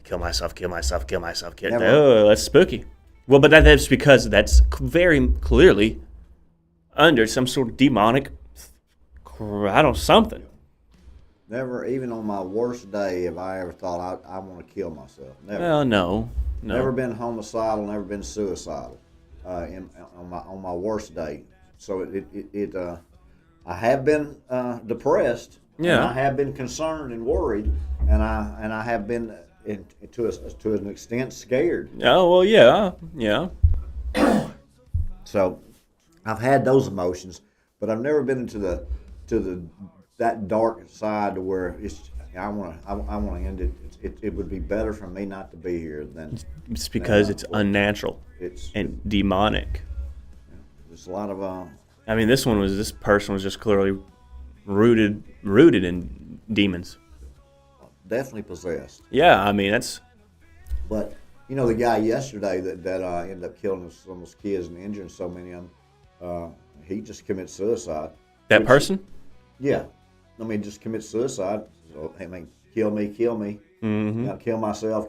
kill myself, kill myself, kill myself, kill. Never. Oh, that's spooky. Well, but that's because that's very clearly under some sort of demonic, something. Never, even on my worst day, have I ever thought I want to kill myself. Never. Well, no. Never been homicidal. Never been suicidal. On my worst day. So I have been depressed. Yeah. And I have been concerned and worried, and I have been to an extent scared. Oh, well, yeah. So I've had those emotions, but I've never been into that dark side to where I want to end it. It would be better for me not to be here than. It's because it's unnatural and demonic. There's a lot of I mean, this person was just clearly rooted in demons. definitely possessed. Yeah, I mean, that's. But the guy yesterday that ended up killing some of those kids and injuring so many of them, he just committed suicide. That person? Yeah, I mean, just commit suicide. So, I mean, kill me. Mm-hmm. Kill myself.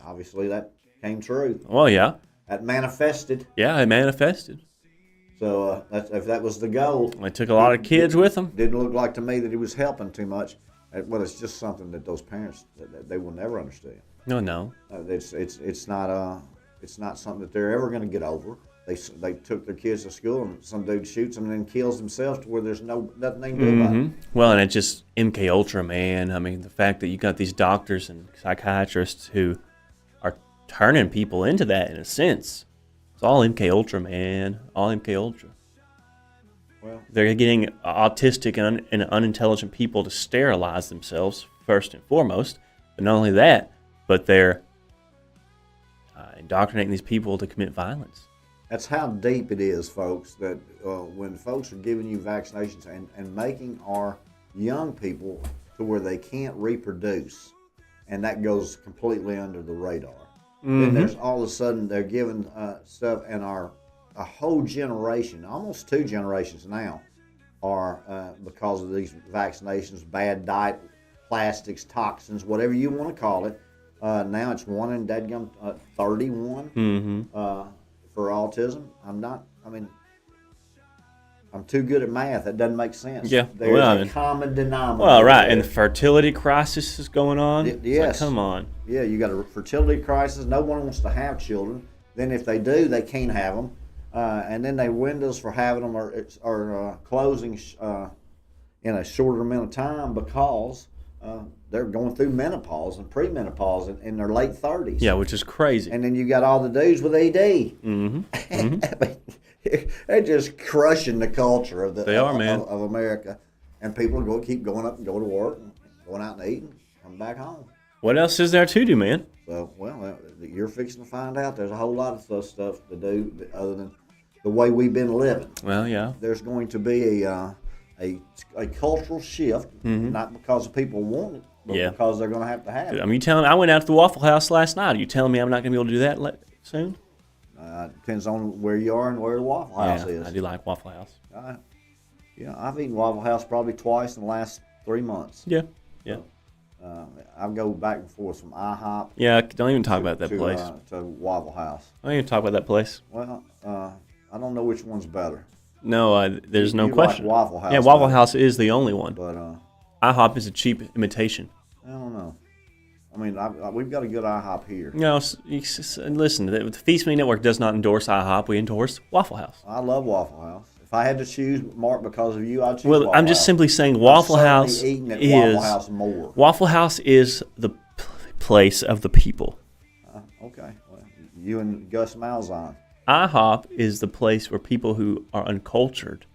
Obviously, that came true. Well, yeah. That manifested. Yeah, it manifested. So if that was the goal, They took a lot of kids with them. didn't look like to me that he was helping too much. Well, it's just something that those parents that they will never understand. No. It's not something that they're ever going to get over. They took their kids to school and some dude shoots them and then kills himself to where there's nothing they can do about it. Well, and it's just MK Ultra, man. I mean, the fact that you got these doctors and psychiatrists who are turning people into that in a sense. It's all MK Ultra, man. All MK Ultra. Well, They're getting autistic and unintelligent people to sterilize themselves first and foremost. But not only that, but they're indoctrinating these people to commit violence. that's how deep it is, folks, that when folks are giving you vaccinations and making our young people to where they can't reproduce, and that goes completely under the radar. Then there's all of a sudden they're giving stuff, and our a whole generation, almost 2 generations now, are because of these vaccinations, bad diet, plastics, toxins, whatever you want to call it. Now it's 1 in dadgum 31 for autism. I'm too good at math. That doesn't make sense. Yeah. There's a common denominator. Well, right, and the fertility crisis is going on. Yes. Like, come on. Yeah, you got a fertility crisis. No one wants to have children. Then if they do, they can't have them. And then their windows for having them are closing in a shorter amount of time because they're going through menopause and premenopause in their late 30s. Yeah, which is crazy. And then you got all the dudes with ED. Mm-hmm. I mean, they're just crushing the culture of of America, and people keep going up and go to work, and going out and eating, come back home. What else is there to do, man? So, you're fixing to find out. There's a whole lot of stuff to do other than the way we've been living. Well, yeah. There's going to be a cultural shift, not because the people want it, but because they're going to have it. I mean, you telling me I went out to the Waffle House last night. Are you telling me I'm not going to be able to do that soon? Depends on where you are and where the Waffle House is. I do like Waffle House. I've eaten Waffle House probably twice in the last 3 months. Yeah. So, I go back and forth from IHOP. Yeah, don't even talk about that place. To Waffle House. Don't even talk about that place. Well, I don't know which one's better. No, there's no question. Like Waffle House. Yeah, Waffle House is the only one. But IHOP is a cheap imitation. I don't know. I mean, we've got a good IHOP here. No, listen, the Phee Smee Network does not endorse IHOP. We endorse Waffle House. I love Waffle House. If I had to choose, Mark, because of you, I'd choose Waffle I'm just House. simply saying Waffle House Waffle House more. Waffle House is the place of the people. Okay. Well, you and Gus Malzahn. IHOP is the place where people who are uncultured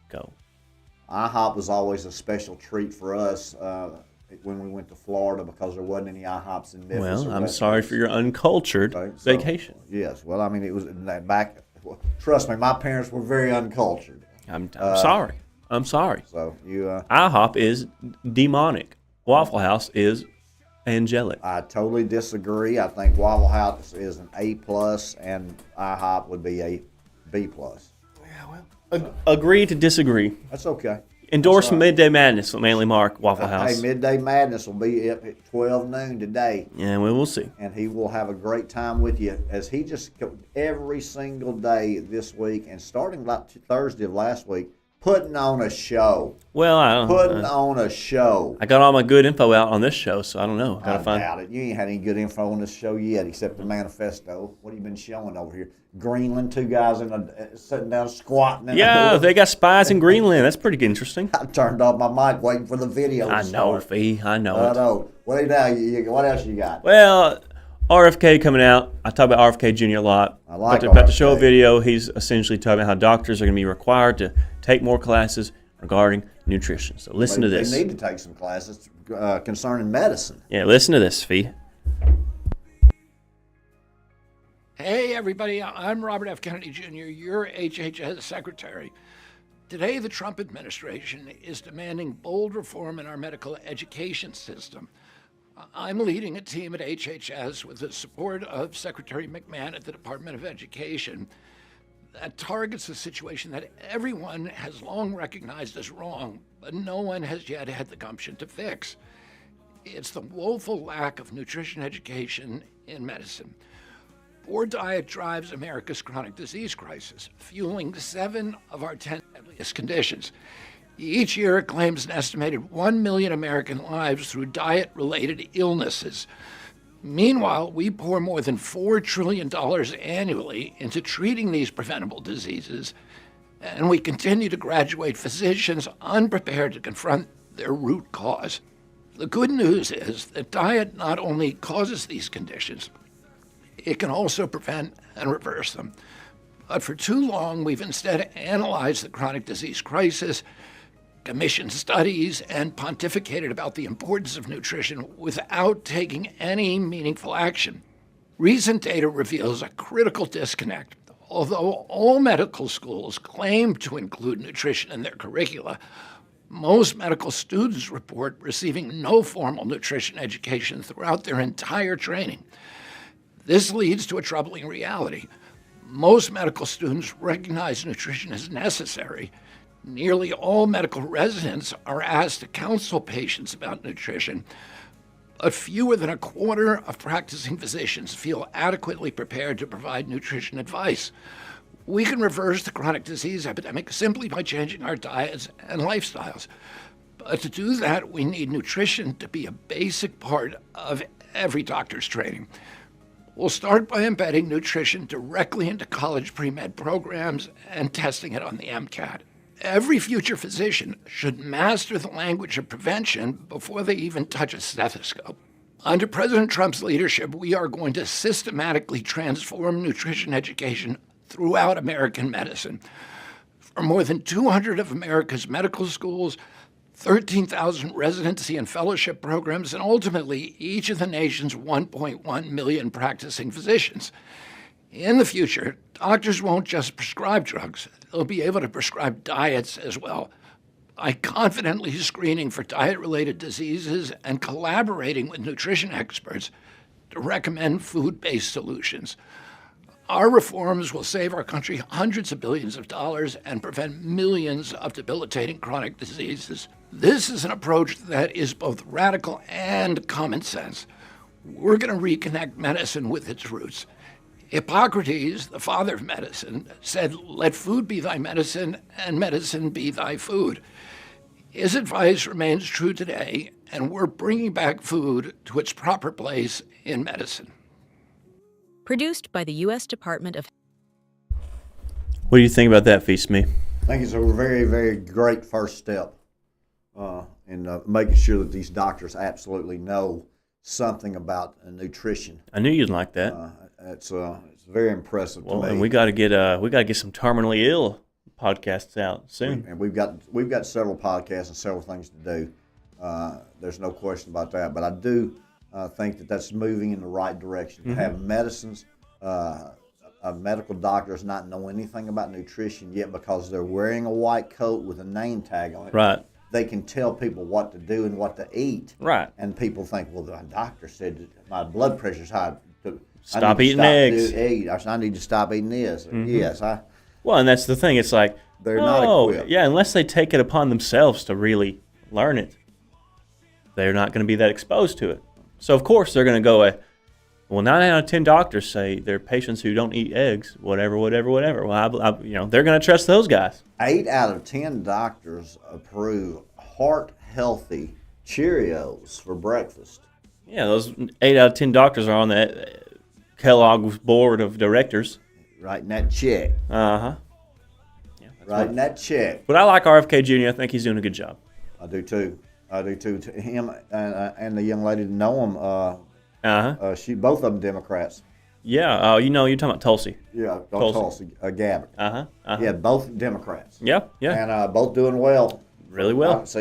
go. IHOP was always a special treat for us when we went to Florida because there wasn't any IHOPs in Memphis. Well, I'm sorry for your uncultured vacation. Yes. Well, I mean, it was back. Trust me, my parents were very uncultured. I'm sorry. I'm sorry. So you. IHOP is demonic. Waffle House is angelic. I totally disagree. I think Waffle House is an A+, and IHOP would be a B+. Yeah, well, agree to disagree. That's okay. Endorse Midday Madness with Manly Mark, Waffle House. Hey, Midday Madness will be up at 12 noon today. Yeah, we will see. And he will have a great time with you as he just every single day this week and starting like Thursday of last week, putting on a show. Well, I don't know. Putting on a show. I got all my good info out on this show, so I don't know. I doubt it. You ain't had any good info on this show yet except the manifesto. What have you been showing over here? Greenland, 2 guys sitting down squatting. Yeah, they got spies in Greenland. That's pretty interesting. I turned off my mic waiting for the video to start. Phee. I know I know. What else you got? Well, RFK coming out. I talk about RFK Jr. a lot. I like about to show a RFK. video. He's essentially talking about how doctors are going to be required to take more classes regarding nutrition. So listen to this. They need to take some classes concerning medicine. Yeah, listen to this, Phee. Hey, everybody, I'm Robert F. Kennedy Jr., your HHS Secretary. Today, the Trump administration is demanding bold reform in our medical education system. I'm leading a team at HHS with the support of Secretary McMahon at the Department of Education that targets a situation that everyone has long recognized as wrong, but no one has yet had the gumption to fix. It's the woeful lack of nutrition education in medicine. Poor diet drives America's chronic disease crisis, fueling 7 of our 10 deadliest conditions. Each year, it claims an estimated 1 million American lives through diet-related illnesses. Meanwhile, we pour more than $4 trillion annually into treating these preventable diseases, and we continue to graduate physicians unprepared to confront their root cause. The good news is that diet not only causes these conditions, it can also prevent and reverse them. But for too long, we've instead analyzed the chronic disease crisis, commissioned studies, and pontificated about the importance of nutrition without taking any meaningful action. Recent data reveals a critical disconnect. Although all medical schools claim to include nutrition in their curricula, most medical students report receiving no formal nutrition education throughout their entire training. This leads to a troubling reality. Most medical students recognize nutrition as necessary. Nearly all medical residents are asked to counsel patients about nutrition, but fewer than a quarter of practicing physicians feel adequately prepared to provide nutrition advice. We can reverse the chronic disease epidemic simply by changing our diets and lifestyles. But to do that, we need nutrition to be a basic part of every doctor's training. We'll start by embedding nutrition directly into college pre-med programs and testing it on the MCAT. Every future physician should master the language of prevention before they even touch a stethoscope. Under President Trump's leadership, we are going to systematically transform nutrition education throughout American medicine. For more than 200 of America's medical schools, 13,000 residency and fellowship programs, and ultimately each of the nation's 1.1 million practicing physicians. In the future, doctors won't just prescribe drugs. They'll be able to prescribe diets as well. By confidently screening for diet-related diseases and collaborating with nutrition experts to recommend food-based solutions. Our reforms will save our country hundreds of billions of dollars and prevent millions of debilitating chronic diseases. This is an approach that is both radical and common sense. We're going to reconnect medicine with its roots. Hippocrates, the father of medicine, said, "Let food be thy medicine, and medicine be thy food." His advice remains true today, and we're bringing back food to its proper place in medicine. Produced by the U.S. Department of... What do you think about that, Phee Smee? I think it's a very, very great first step in making sure that these doctors absolutely know something about nutrition. I knew you'd like that. It's very impressive to me. And we got to get some terminally ill podcasts out soon. And we've got several podcasts and several things to do. There's no question about that. But I do think that that's moving in the right direction. To have medicines, medical doctors not know anything about nutrition yet because they're wearing a white coat with a name tag on it. Right. They can tell people what to do and what to eat. Right. And people think, well, the doctor said that my blood pressure's high. Stop eating eggs. I need to stop eating this. Yes, Well, and that's the thing. It's like, they're not equipped. Yeah, unless they take it upon themselves to really learn it, they're not going to be that exposed to it. So, of course, they're going to go, well, 9 out of 10 doctors say they're patients who don't eat eggs, whatever. Well, they're going to trust those guys. 8 out of 10 doctors approve heart-healthy Cheerios for breakfast. Yeah, those 8 out of 10 doctors are on the Kellogg's board of directors. Writing that check. Uh-huh. Yeah, Writing that check. But I like RFK Jr. I think he's doing a good job. I do too. To him and the young lady to know him. Both of them Democrats. Yeah. You're talking about Tulsi. Yeah, Tulsi Gabbard. Yeah, both Democrats. Yeah. And both doing well. Really well. So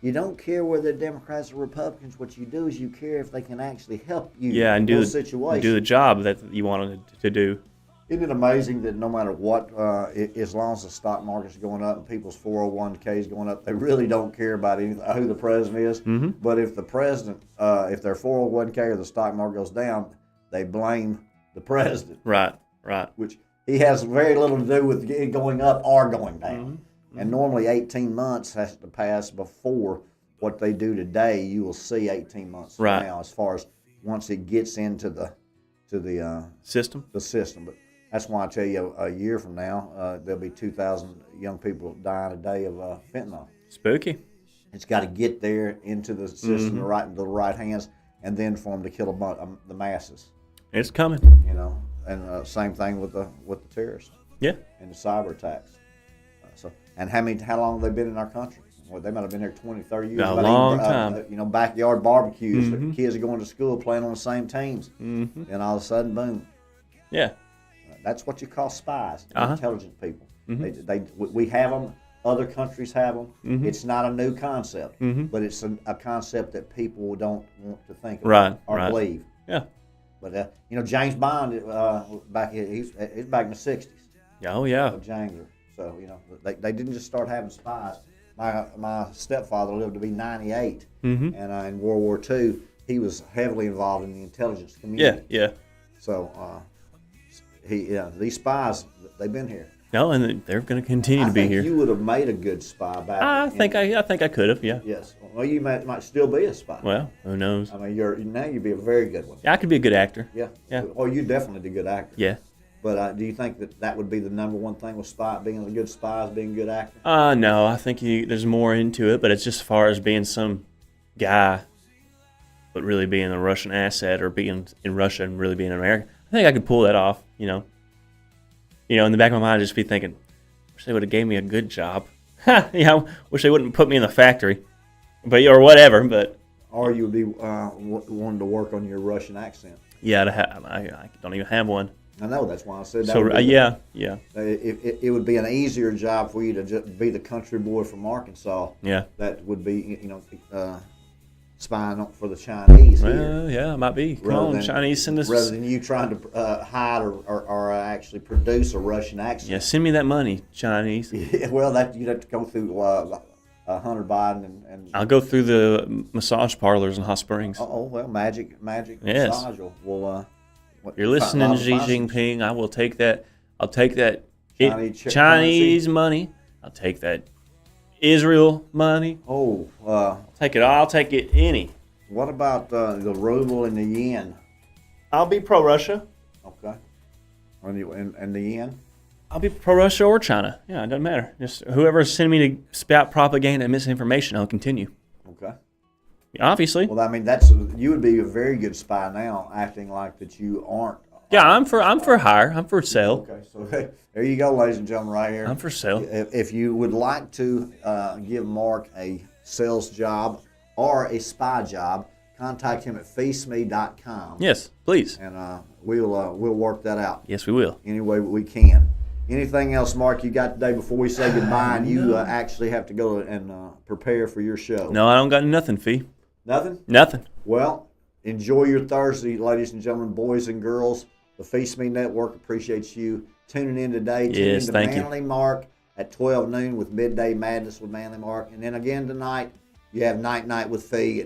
you don't care whether they're Democrats or Republicans. What you do is you care if they can actually help you and in those situations. Do the job that you wanted to do. Isn't it amazing that no matter what, as long as the stock market's going up and people's 401k is going up, they really don't care about who the president is. Mm-hmm. But if the president, if their 401k or the stock market goes down, they blame the president. Right. Which he has very little to do with it going up or going down. Mm-hmm. And normally 18 months has to pass before what they do today. You will see 18 months from now, as far as once it gets into the system. The system, but that's why I tell you, a year from now, there'll be 2,000 young people dying a day of fentanyl. Spooky. It's got to get there into the system, the right hands, and then for them to kill the masses. It's coming. And same thing with the terrorists. Yeah. And the cyber attacks. How long have they been in our country? Well, they might have been there 20, 30 years. A long time. Backyard barbecues. The kids are going to school playing on the same teams. And all of a sudden, boom. Yeah. That's what you call spies, intelligent people. We have them. Other countries have them. It's not a new concept, but it's a concept that people don't want to think about or believe. Yeah. But James Bond, he's back in the '60s. Oh yeah. James. So they didn't just start having spies. My stepfather lived to be 98, and in World War II, he was heavily involved in the intelligence community. Yeah. So these spies, they've been here. No, and they're going to continue to be here. You would have made a good spy back. I think I could have. Yeah. Yes. Well, you might still be a spy. Well, who knows? I mean, you'd be a very good one. Yeah, I could be a good actor. Yeah. Yeah. Well, you definitely a good actor. Yeah. But do you think that would be the number one thing with being a good spy is being a good actor? No, I think there's more into it, but it's just as far as being some guy, but really being a Russian asset or being in Russia and really being an American. I think I could pull that off. You know, in the back of my mind, I'd just be thinking, wish they would have gave me a good job. Wish they wouldn't put me in the factory, or whatever. But or you would be wanting to work on your Russian accent. Yeah, I don't even have one. I know, that's why I said that. So yeah. It would be an easier job for you to just be the country boy from Arkansas. Yeah. That would be, spying for the Chinese. Well, yeah, it might be. Come on, Chinese, send us. Rather than you trying to hide or actually produce a Russian accent. Yeah, send me that money, Chinese. Yeah, well, you'd have to go through Hunter Biden and. I'll go through the massage parlors in Hot Springs. Oh well, magic yes. massage will. You're listening, Xi Jinping. I will take that. I'll take that Chinese money. I'll take that Israel money. Oh, I'll take it all. I'll take it any. What about the ruble and the yen? I'll be pro-Russia. Okay. And the yen? I'll be pro-Russia or China. Yeah, it doesn't matter. Just whoever's sending me to spout propaganda and misinformation, I'll continue. Okay. Obviously. Well, I mean, you would be a very good spy now, acting like that you aren't. Yeah, I'm for hire. I'm for sale. Okay, so there you go, ladies and gentlemen, right here. I'm for sale. If you would like to give Mark a sales job or a spy job, contact him at feesmee.com. Yes, please. And we'll work that out. Yes, we will. Any way we can. Anything else, Mark, you got today before we say goodbye and you actually have to go and prepare for your show? No, I don't got nothing, Phee. Nothing? Nothing. Well, enjoy your Thursday, ladies and gentlemen, boys and girls. The Phee Smee Network appreciates you tuning in today. Tune in to Manly Mark at 12 noon with Midday Madness with Manly Mark. And then again tonight, you have Night with Phee